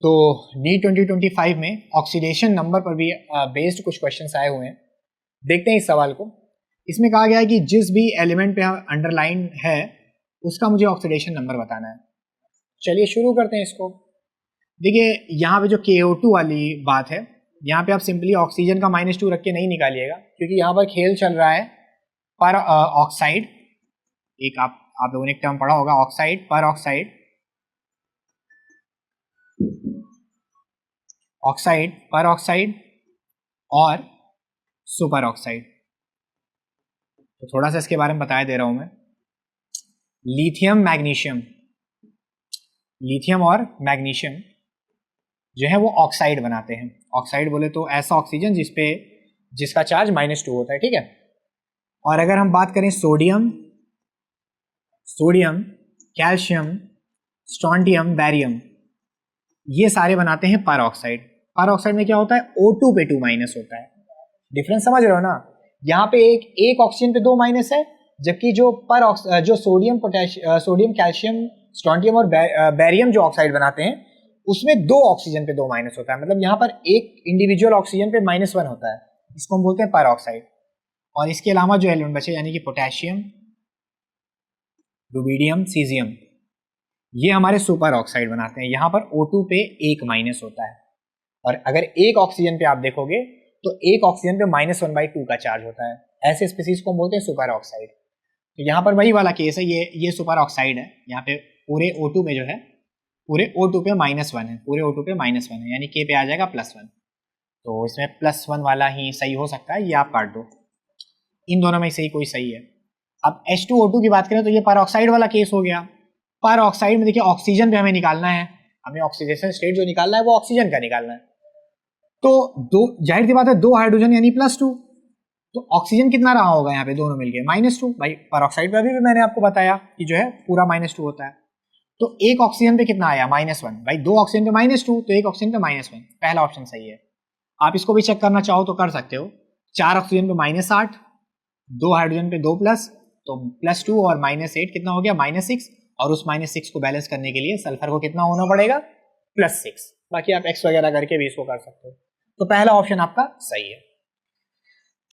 तो नीट 2025 में oxidation number पर भी बेस्ड कुछ क्वेश्चंस आए हुए हैं। देखते हैं इस सवाल को। इसमें कहा गया है कि जिस भी एलिमेंट पे अंडरलाइन है उसका मुझे ऑक्सीडेशन नंबर बताना है। चलिए शुरू करते हैं इसको। देखिए यहाँ पे जो KO2 वाली बात है, यहाँ पे आप सिंपली ऑक्सीजन का -2 रख के नहीं निकालिएगा, क्योंकि यहाँ पर खेल चल रहा है पर ऑक्साइड। एक आप लोगों ने एक टर्म पढ़ा होगा ऑक्साइड, पर ऑक्साइड, ऑक्साइड, पर ऑक्साइड और सुपर ऑक्साइड। तो थोड़ा सा इसके बारे में बताया दे रहा हूं मैं। लिथियम मैग्नीशियम, लिथियम और मैग्नीशियम जो है वो ऑक्साइड बनाते हैं। ऑक्साइड बोले तो ऐसा ऑक्सीजन जिसका चार्ज -2 होता है, ठीक है। और अगर हम बात करें सोडियम, कैल्शियम, स्ट्रोंटियम, बैरियम, ये सारे बनाते हैं पर ऑक्साइड। पर ऑक्साइड में क्या होता है, O2 पे 2- होता है। डिफरेंस समझ रहे हो ना। यहाँ पे एक ऑक्सीजन पे 2- है, जबकि जो सोडियम, कैल्शियम, स्ट्रोंटियम और बैरियम जो ऑक्साइड बनाते हैं उसमें 2 ऑक्सीजन पे 2- होता है। मतलब यहाँ पर एक इंडिविजुअल ऑक्सीजन पे -1 होता है, इसको हम बोलते हैं पर ऑक्साइड। और इसके अलावा जो एलिमेंट बचे यानी कि पोटेशियम, रुबिडियम, सीजियम, ये हमारे सुपर ऑक्साइड बनाते हैं। यहाँ पर O2 पे 1- होता है। और अगर एक ऑक्सीजन पे आप देखोगे तो एक ऑक्सीजन पे -1/2 का चार्ज होता है। ऐसे स्पीसीज को हम बोलते हैं सुपर ऑक्साइड। तो यहाँ पर वही वाला केस है, ये सुपर ऑक्साइड है। यहाँ पे पूरे O2 में जो है, पूरे O2 पे -1 है, पूरे O2 पे -1 है, यानी K पे आ जाएगा +1। तो इसमें +1 वाला ही सही हो सकता है, ये आप काट दो। इन दोनों में से ही कोई सही है। अब H2O2 की बात करें तो ये पर ऑक्साइड वाला केस हो गया। पर ऑक्साइड में देखिए ऑक्सीजन पे हमें निकालना है, हमें ऑक्सीडेशन स्टेट जो निकालना है वो ऑक्सीजन का निकालना है। तो जाहिर सी बात है 2 हाइड्रोजन यानी +2। तो ऑक्सीजन कितना रहा होगा यहाँ पे दोनों मिलके, -2। भाई पर ऑक्साइड पे अभी भी मैंने आपको बताया कि जो है पूरा -2 होता है। तो एक ऑक्सीजन पे कितना आया, -1। भाई 2 ऑक्सीजन पे -2 तो एक ऑक्सीजन पे -1, पहला ऑप्शन सही है। आप इसको भी चेक करना चाहो तो कर सकते हो। 4 ऑक्सीजन पे -8, 2 हाइड्रोजन पे 2+, तो +2 और -8 कितना हो गया, -6। और उस -6 को बैलेंस करने के लिए सल्फर को कितना होना पड़ेगा, +6। बाकी आप एक्स वगैरह करके भी इसको कर सकते हो। तो पहला ऑप्शन आपका सही है।